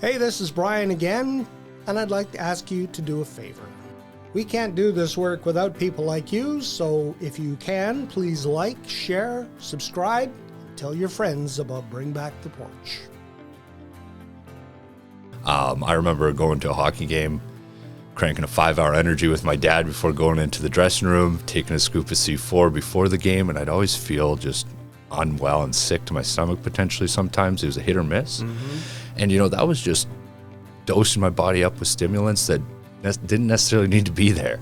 Hey, this is Brian again, and I'd like to ask you to do a favor. We can't do this work without people like you, so if you can, please like, share, subscribe, tell your friends about Bring Back the Porch. I remember going to a hockey game, cranking a 5-hour energy with my dad before going into the dressing room, taking a scoop of C4 before the game, and I'd always feel just unwell and sick to my stomach potentially sometimes. It was a hit or miss. And, that was just dosing my body up with stimulants that didn't necessarily need to be there.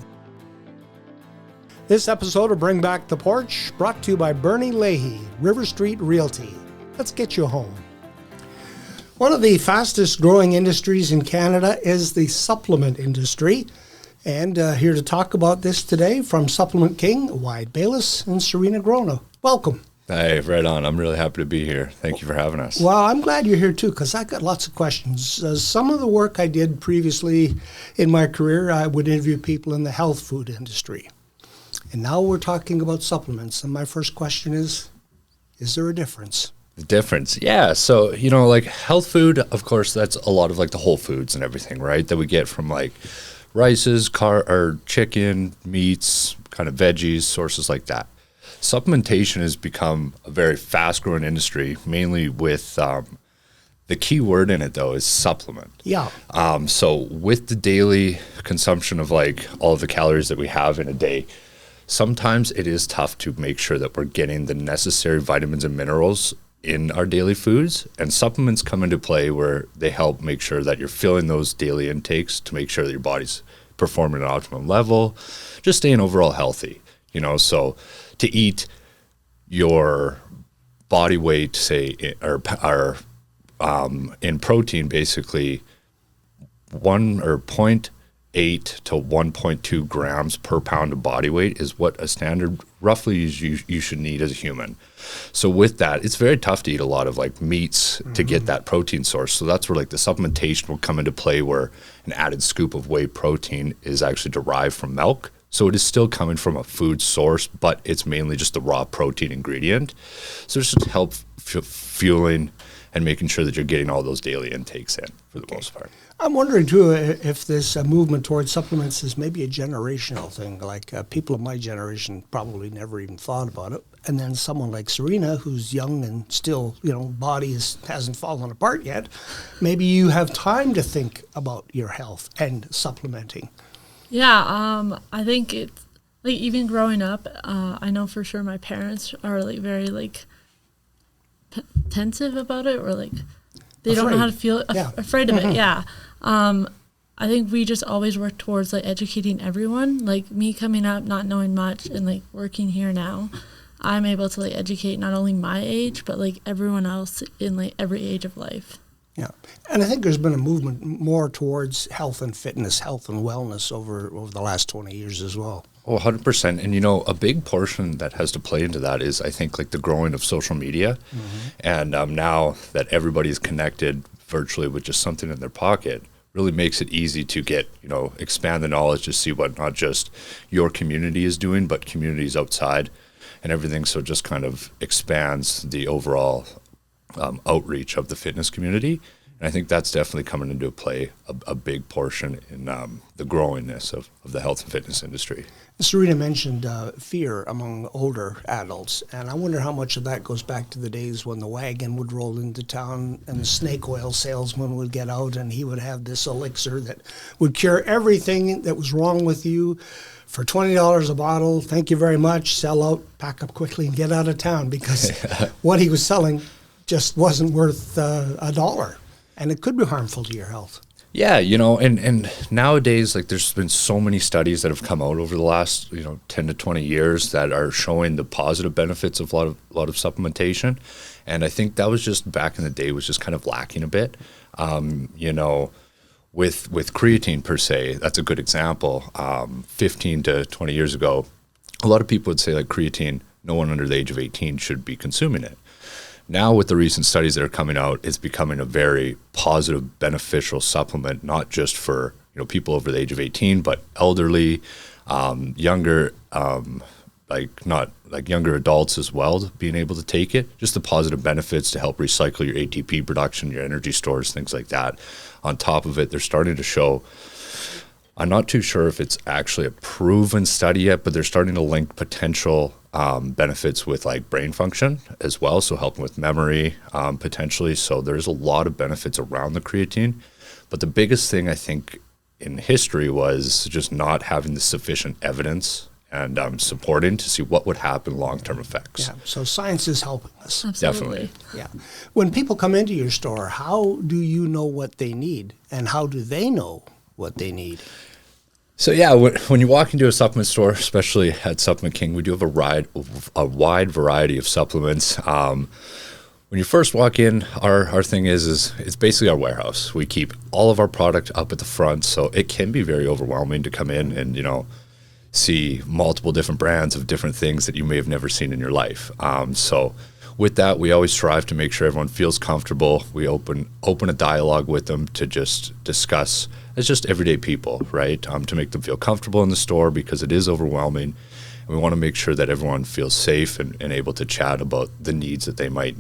This episode of Bring Back the Porch brought to you by Bernie Leahy, River Street Realty. Let's get you home. One of the fastest growing industries in Canada is the supplement industry. And here to talk about this today from Supplement King, Wyatt Bayliss and Serina Grona. Welcome. Hey, right on. I'm really happy to be here. Thank you for having us. Well, I'm glad you're here too, because I got lots of questions. Some of the work I did previously in my career, I would interview people in the health food industry. And now we're talking about supplements. And my first question is there a difference? The difference, yeah. So, like health food, of course, that's a lot of like the whole foods and everything, right? That we get from like rices, or chicken, meats, kind of veggies, sources like that. Supplementation has become a very fast-growing industry, mainly with the key word in it, though, is supplement. Yeah. So with the daily consumption of like all of the calories that we have in a day, sometimes it is tough to make sure that we're getting the necessary vitamins and minerals in our daily foods, and supplements come into play where they help make sure that you're filling those daily intakes to make sure that your body's performing at an optimum level, just staying overall healthy, so to eat your body weight, say, or in protein, basically 0.8 to 1.2 grams per pound of body weight is what a standard roughly you should need as a human. So with that, it's very tough to eat a lot of like meats to get that protein source. So that's where like the supplementation will come into play, where an added scoop of whey protein is actually derived from milk. So it is still coming from a food source, but it's mainly just the raw protein ingredient. So it's just help fueling and making sure that you're getting all those daily intakes in for the most part. I'm wondering, too, if this movement towards supplements is maybe a generational thing. Like people of my generation probably never even thought about it. And then someone like Serina, who's young and still, body hasn't fallen apart yet, maybe you have time to think about your health and supplementing. Yeah, I think it's, like, even growing up, I know for sure my parents are, like, very, pensive about it, or, they don't know how to feel, afraid of it, yeah. I think we just always work towards, educating everyone. Like, me coming up, not knowing much, and, working here now, I'm able to, educate not only my age, but, everyone else in, every age of life. Yeah, and I think there's been a movement more towards health and fitness, health and wellness over the last 20 years as well. Oh, 100%. And, a big portion that has to play into that is, I think, the growing of social media. And now that everybody's connected virtually with just something in their pocket, really makes it easy to get, expand the knowledge to see what not just your community is doing, but communities outside and everything. So it just kind of expands the overall outreach of the fitness community. And I think that's definitely coming into play a big portion in the growingness of the health and fitness industry. Serina mentioned fear among older adults, and I wonder how much of that goes back to the days when the wagon would roll into town and the snake oil salesman would get out and he would have this elixir that would cure everything that was wrong with you for $20 a bottle. Thank you very much. Sell out, pack up quickly, and get out of town, because what he was selling just wasn't worth $1, and it could be harmful to your health. Yeah, and nowadays, there's been so many studies that have come out over the last 10 to 20 years that are showing the positive benefits of a lot of supplementation, and I think that was just back in the day was just kind of lacking a bit. With creatine per se, that's a good example. 15 to 20 years ago, a lot of people would say creatine, no one under the age of 18 should be consuming it. Now with the recent studies that are coming out, it's becoming a very positive, beneficial supplement, not just for people over the age of 18, but elderly, younger not like younger adults as well, being able to take it, just the positive benefits to help recycle your ATP production, your energy stores, things like that. On top of it, they're starting to show, I'm not too sure if it's actually a proven study yet, but they're starting to link potential benefits with like brain function as well, so helping with memory potentially. So there's a lot of benefits around the creatine. But the biggest thing I think in history was just not having the sufficient evidence and supporting to see what would happen long-term effects. Yeah, so science is helping us. Absolutely. Definitely. Yeah. When people come into your store, how do you know what they need, and how do they know what they need? So yeah, when you walk into a supplement store, especially at Supplement King, we do have a wide variety of supplements. When you first walk in, our thing is it's basically our warehouse. We keep all of our product up at the front, so it can be very overwhelming to come in and, see multiple different brands of different things that you may have never seen in your life. So with that, we always strive to make sure everyone feels comfortable. We open a dialogue with them to just discuss as just everyday people, right? To make them feel comfortable in the store, because it is overwhelming. And we want to make sure that everyone feels safe and able to chat about the needs that they might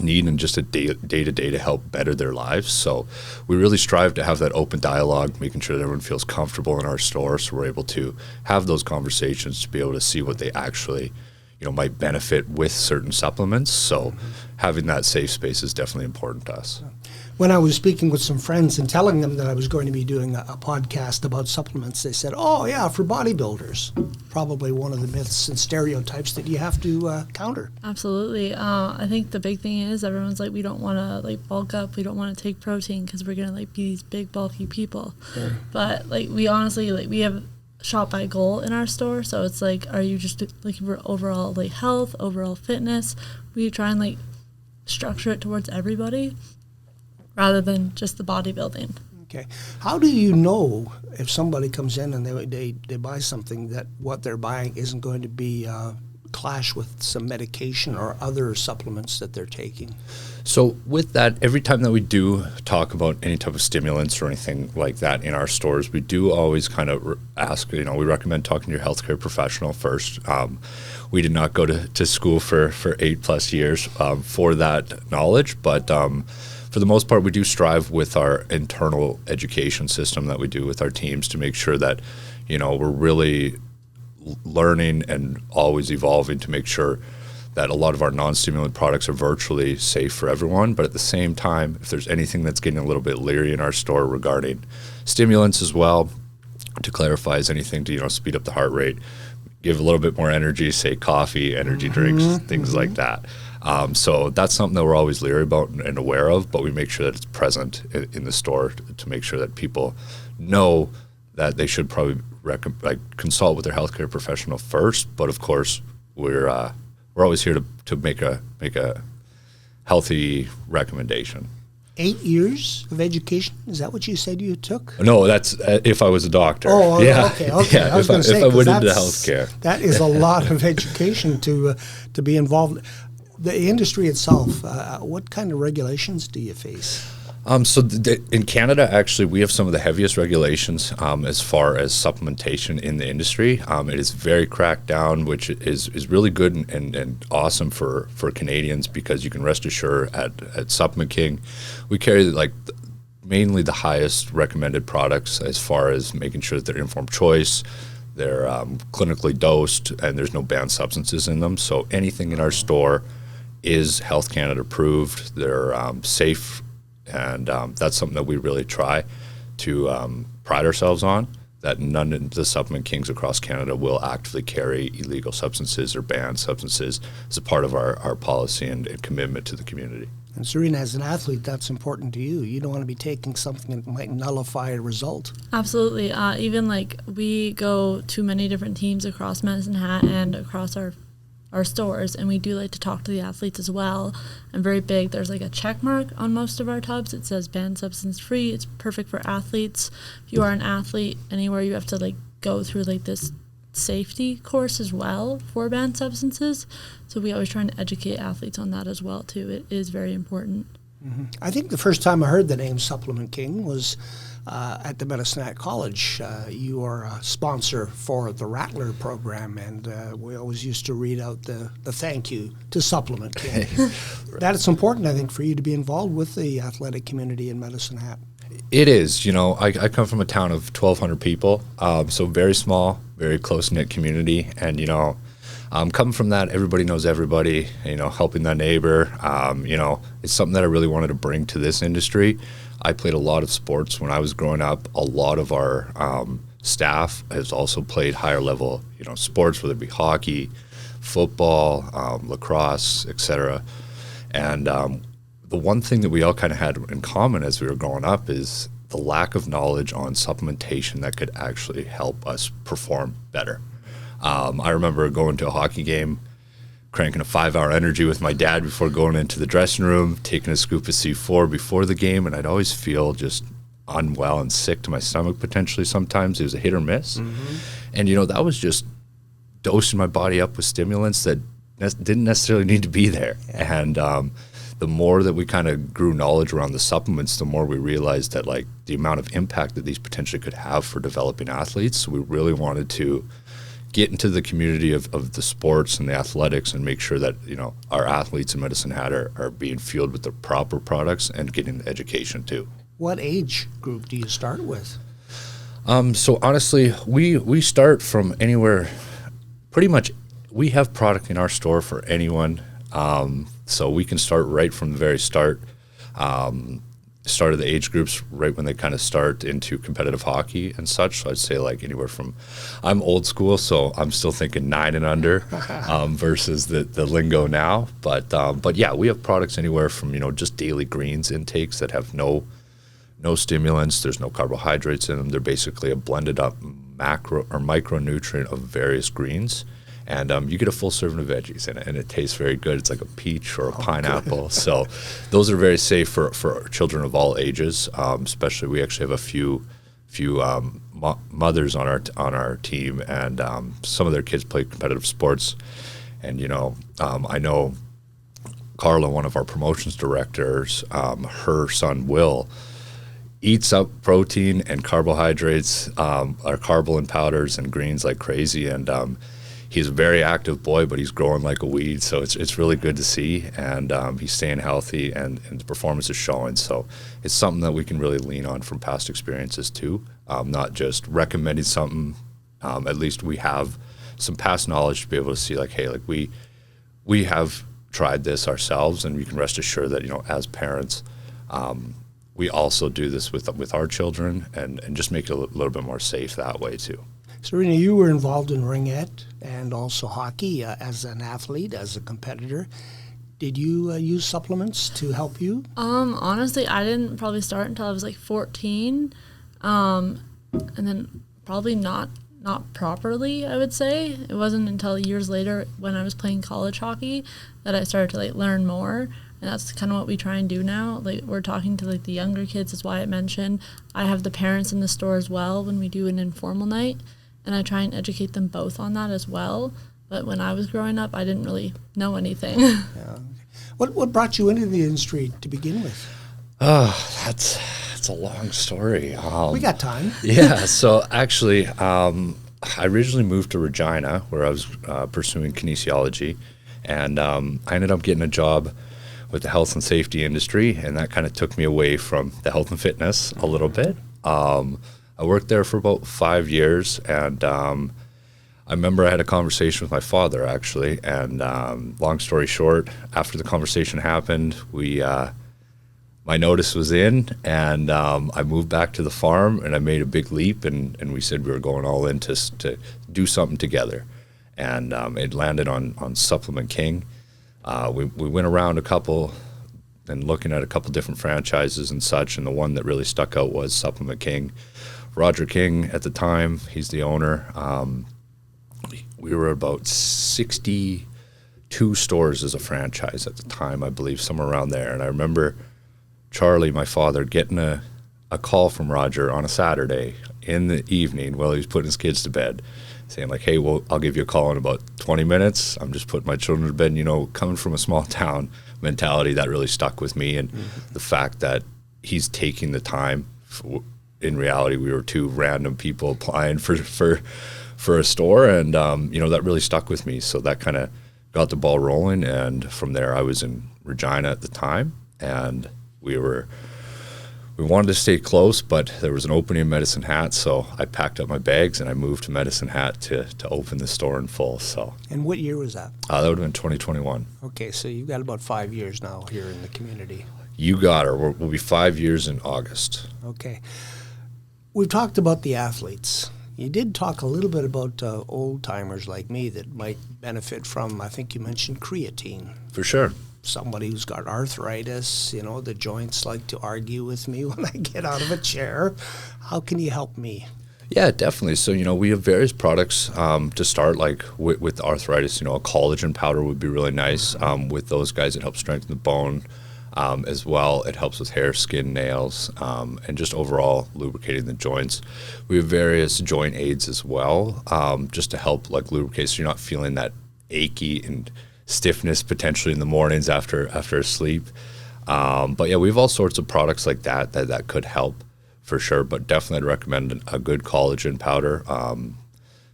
need and just a day-to-day to help better their lives. So we really strive to have that open dialogue, making sure that everyone feels comfortable in our store, so we're able to have those conversations to be able to see what they actually might benefit with certain supplements. So having that safe space is definitely important to us. When I was speaking with some friends and telling them that I was going to be doing a podcast about supplements, they said, oh yeah, for bodybuilders. Probably one of the myths and stereotypes that you have to counter. Absolutely. I think the big thing is everyone's like, we don't want to bulk up. We don't want to take protein because we're going to be these big bulky people. Sure. But we honestly, we have shop by goal in our store, so it's are you just looking for overall health, overall fitness? We try and structure it towards everybody rather than just the bodybuilding. Okay. How do you know if somebody comes in and they buy something that what they're buying isn't going to be clash with some medication or other supplements that they're taking? So with that, every time that we do talk about any type of stimulants or anything like that in our stores, we do always kind of ask, we recommend talking to your healthcare professional first. We did not go to school for 8+ years for that knowledge, but for the most part, we do strive with our internal education system that we do with our teams to make sure that, we're really learning and always evolving to make sure that a lot of our non-stimulant products are virtually safe for everyone. But at the same time, if there's anything that's getting a little bit leery in our store regarding stimulants as well, to clarify, is anything to speed up the heart rate, give a little bit more energy, say coffee, energy drinks, things like that. So that's something that we're always leery about and aware of, but we make sure that it's present in the store to make sure that people know that they should probably consult with their healthcare professional first. But of course, we're always here to make a healthy recommendation. 8 years of education? Is that what you said you took? No, that's if I was a doctor. Oh, yeah. Okay. Yeah, I was going to say, if I went into healthcare. That is a lot of education to be involved. The industry itself, what kind of regulations do you face? In Canada, actually, we have some of the heaviest regulations as far as supplementation in the industry. It is very cracked down, which is really good and awesome for Canadians, because you can rest assured at Supplement King, we carry mainly the highest recommended products as far as making sure that they're informed choice, they're clinically dosed, and there's no banned substances in them. So anything in our store is Health Canada approved. They're safe. And that's something that we really try to pride ourselves on, that none of the Supplement Kings across Canada will actively carry illegal substances or banned substances as a part of our policy and commitment to the community. And Serina, as an athlete, that's important to you. You don't want to be taking something that might nullify a result. Absolutely. Even we go to many different teams across Medicine Hat and across our stores, and we do like to talk to the athletes as well. And very big, there's a check mark on most of our tubs. It says banned substance free. It's perfect for athletes. If you are an athlete anywhere, you have to go through this safety course as well for banned substances. So we always try and educate athletes on that as well too. It is very important. I think the first time I heard the name Supplement King was at the Medicine Hat College. You are a sponsor for the Rattler program, and we always used to read out the thank you to Supplement King. That is important, I think, for you to be involved with the athletic community in Medicine Hat. It is. I come from a town of 1,200 people, so very small, very close-knit community, and, coming from that, everybody knows everybody, helping that neighbor, it's something that I really wanted to bring to this industry. I played a lot of sports when I was growing up. A lot of our staff has also played higher level, sports, whether it be hockey, football, lacrosse, etc. And the one thing that we all kind of had in common as we were growing up is the lack of knowledge on supplementation that could actually help us perform better. I remember going to a hockey game, cranking a 5-hour energy with my dad before going into the dressing room, taking a scoop of C4 before the game, and I'd always feel just unwell and sick to my stomach potentially sometimes. It was a hit or miss. Mm-hmm. And, that was just dosing my body up with stimulants that didn't necessarily need to be there. Yeah. And the more that we kind of grew knowledge around the supplements, the more we realized that, like, the amount of impact that these potentially could have for developing athletes. So we really wanted to get into the community of the sports and the athletics and make sure that, our athletes in Medicine Hat are being fueled with the proper products and getting the education too. What age group do you start with? So honestly, we start from anywhere. Pretty much, we have product in our store for anyone. So we can start right from the very start. Start of the age groups right when they kind of start into competitive hockey and such. So I'd say like anywhere from, I'm old school, so I'm still thinking 9 and under versus the lingo now. But yeah, we have products anywhere from, just daily greens intakes that have no stimulants. There's no carbohydrates in them. They're basically a blended up macro or micronutrient of various greens. And you get a full serving of veggies in it, and it tastes very good. It's like a peach or a pineapple. So those are very safe for children of all ages. Especially, we actually have a few mothers on our team, and some of their kids play competitive sports. And I know Carla, one of our promotions directors, her son Will eats up protein and carbohydrates, our carbolin powders and greens like crazy, and he's a very active boy, but he's growing like a weed, so it's really good to see, and he's staying healthy, and the performance is showing. So it's something that we can really lean on from past experiences too, not just recommending something. At least we have some past knowledge to be able to see, like, hey, like we have tried this ourselves, and we can rest assured that as parents, we also do this with our children, and just make it a little bit more safe that way too. Serina, you were involved in ringette and also hockey as an athlete, as a competitor. Did you use supplements to help you? Honestly, I didn't probably start until I was like 14, and then probably not properly, I would say. It wasn't until years later when I was playing college hockey that I started to learn more. And that's kind of what we try and do now. We're talking to the younger kids, as Wyatt mentioned. I have the parents in the store as well when we do an informal night. And I try and educate them both on that as well. But when I was growing up, I didn't really know anything. Yeah. What brought you into the industry to begin with? That's a long story. We got time. Yeah, so actually, I originally moved to Regina, where I was pursuing kinesiology. And I ended up getting a job with the health and safety industry, and that kind of took me away from the health and fitness a little bit. I worked there for about 5 years, and I remember I had a conversation with my father, actually, and long story short, after the conversation happened, my notice was in, and I moved back to the farm, and I made a big leap, and we said we were going all in to do something together, and it landed on Supplement King. We went around a couple and looking at a couple different franchises and such, and the one that really stuck out was Supplement King. Roger King at the time, he's the owner. We were about 62 stores as a franchise at the time, I believe, somewhere around there. And I remember Charlie, my father, getting a call from Roger on a Saturday in the evening while he was putting his kids to bed, saying like, hey, well, I'll give you a call in about 20 minutes. I'm just putting my children to bed. And, coming from a small town, mentality that really stuck with me, and the fact that he's taking the time. In reality, we were two random people applying for a store, and that really stuck with me. So that kind of got the ball rolling, and from there I was in Regina at the time, and we wanted to stay close, but there was an opening in Medicine Hat, so I packed up my bags and I moved to Medicine Hat to open the store in full. So. And what year was that? That would have been 2021. Okay, so you've got about 5 years now here in the community. You got her. We'll be 5 years in August. Okay. We've talked about the athletes. You did talk a little bit about old-timers like me that might benefit from, I think you mentioned creatine. For sure. Somebody who's got arthritis, the joints like to argue with me when I get out of a chair. How can you help me? Yeah, definitely. So, we have various products to start, like with arthritis. A collagen powder would be really nice. With those guys, it helps strengthen the bone. As well, it helps with hair, skin, nails, and just overall lubricating the joints. We have various joint aids as well, just to help lubricate, so you're not feeling that achy and stiffness potentially in the mornings after sleep. But yeah, we have all sorts of products like that could help for sure. But definitely, I'd recommend a good collagen powder.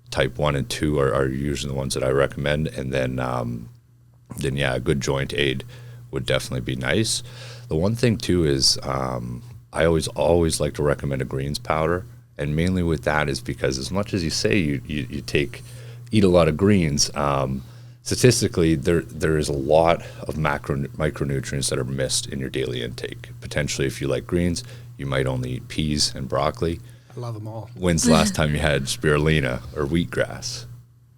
Type 1 and 2 are usually the ones that I recommend, and then yeah, a good joint aid would definitely be nice. The one thing too is I always like to recommend a greens powder, and mainly with that is because as much as you say you eat a lot of greens, statistically there is a lot of micronutrients that are missed in your daily intake. Potentially, if you like greens, you might only eat peas and broccoli. I love them all. When's the last time you had spirulina or wheatgrass?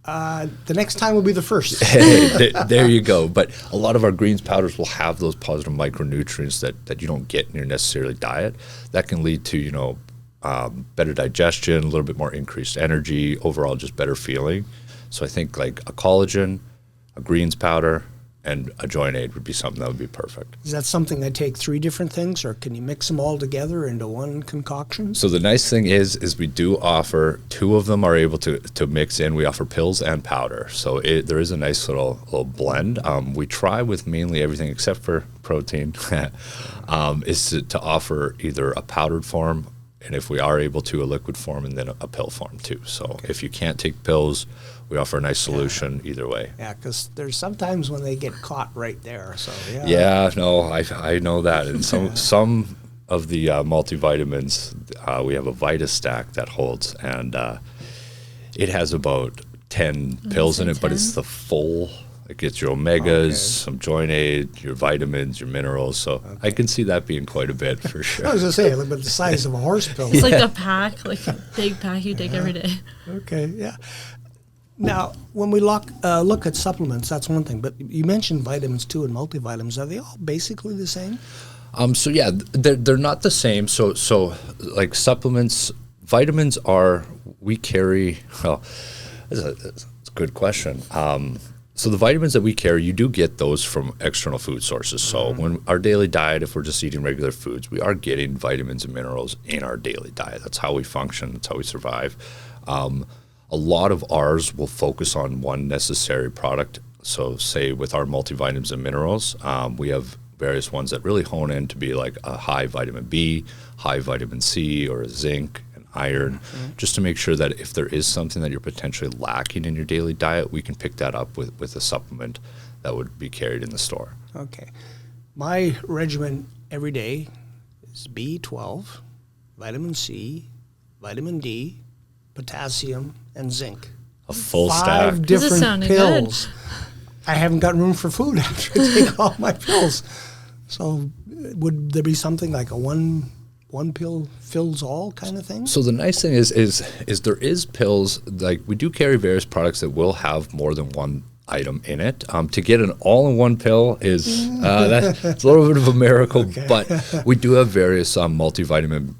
The next time will be the first. There you go. But a lot of our greens powders will have those positive micronutrients that you don't get in your necessarily diet. That can lead to, better digestion, a little bit more increased energy, overall just better feeling. So I think like a collagen, a greens powder, and a joint aid would be something that would be perfect. Is that something I take 3 different things, or can you mix them all together into one concoction? So the nice thing is we do offer 2 of them are able to mix in. We offer pills and powder. So there is a nice little blend. We try with mainly everything except for protein, is to offer either a powdered form, and if we are able to, a liquid form, and then a pill form too. So okay. If you can't take pills, we offer a nice solution either way. Yeah, because there's sometimes when they get caught right there. So yeah. Yeah, no, I know that. And some of the multivitamins, we have a Vita Stack that holds, and it has about 10 pills in it, 10? But it's the full. It gets your omegas, some joint aid, your vitamins, your minerals. So I can see that being quite a bit for sure. I was going to say, about the size of a horse pill. It's like a pack, like a big pack you take every day. Okay, yeah. Now, when we look at supplements, that's one thing. But you mentioned vitamins too and multivitamins. Are they all basically the same? So yeah, they're not the same. So like supplements, vitamins we carry. Well, that's a good question. So the vitamins that we carry, you do get those from external food sources. So when our daily diet, if we're just eating regular foods, we are getting vitamins and minerals in our daily diet. That's how we function. That's how we survive. A lot of ours will focus on one necessary product. So say with our multivitamins and minerals, we have various ones that really hone in to be like a high vitamin B, high vitamin C, or a zinc, and iron, just to make sure that if there is something that you're potentially lacking in your daily diet, we can pick that up with a supplement that would be carried in the store. Okay. My regimen every day is B12, vitamin C, vitamin D, potassium, and zinc. A full 5 stack. different pills. I haven't got room for food after I take all my pills. So would there be something like a one pill fills all kind of thing? So the nice thing is there is pills, like we do carry various products that will have more than one item in it. To get an all-in-one pill is that's a little bit of a miracle, okay. But we do have various multivitamin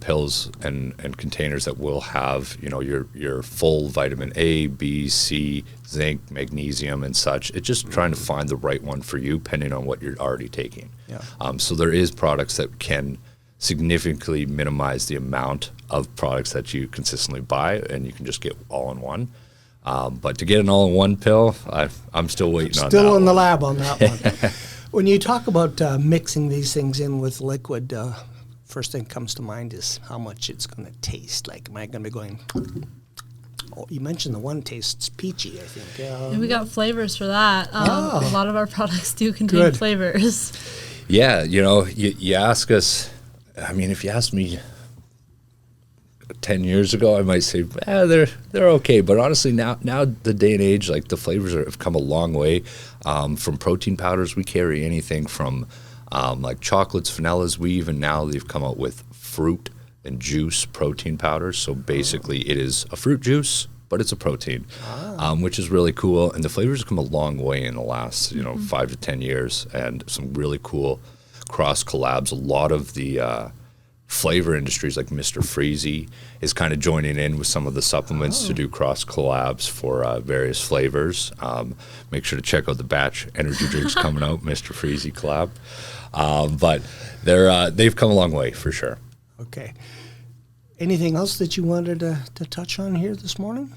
pills and containers that will have, your full vitamin A, B, C, zinc, magnesium, and such. It's just trying to find the right one for you, depending on what you're already taking. Yeah. So there is products that can significantly minimize the amount of products that you consistently buy, and you can just get all in one. But to get an all-in-one pill, I'm still waiting on that. Still in the lab on that one. When you talk about mixing these things in with liquid, first thing comes to mind is how much it's going to taste like. Am I going to be going... Oh, you mentioned the one tastes peachy, I think. And we got flavors for that. A lot of our products do contain flavors. Yeah, you ask us, I mean, if you asked me 10 years ago, I might say, they're okay. But honestly, now the day and age, like the flavors have come a long way. From protein powders, we carry anything from like chocolates, vanillas. We even now, they've come out with fruit and juice protein powders. So basically it is a fruit juice, but it's a protein, which is really cool. And the flavors have come a long way in the last, 5 to 10 years, and some really cool cross collabs. A lot of the flavor industries like Mr. Freezy is kind of joining in with some of the supplements to do cross collabs for various flavors. Make sure to check out the batch energy drinks coming out, Mr. Freezy collab. But they've come a long way for sure. Okay. Anything else that you wanted to touch on here this morning?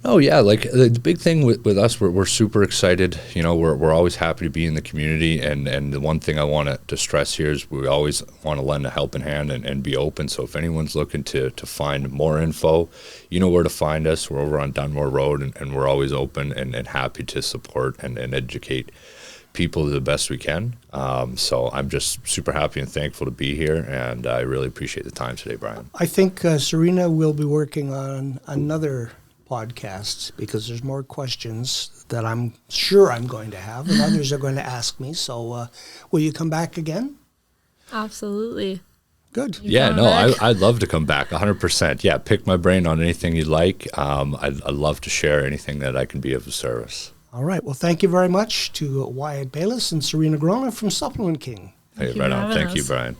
Oh yeah, like the big thing with us, we're super excited. We're always happy to be in the community, and the one thing I want to stress here is we always want to lend a helping hand and be open. So if anyone's looking to find more info, you know where to find us. We're over on Dunmore Road, and we're always open and happy to support and educate people the best we can. So I'm just super happy and thankful to be here, and I really appreciate the time today, Brian. I think Serina will be working on another podcast because there's more questions that I'm sure I'm going to have, and others are going to ask me. So will you come back again? Absolutely. Good. I'd love to come back 100%. Yeah, pick my brain on anything you'd like. I'd love to share anything that I can be of service. All right. Well, thank you very much to Wyatt Bayliss and Serina Grona from Supplement King. Hey, right on. Thank you, Brian.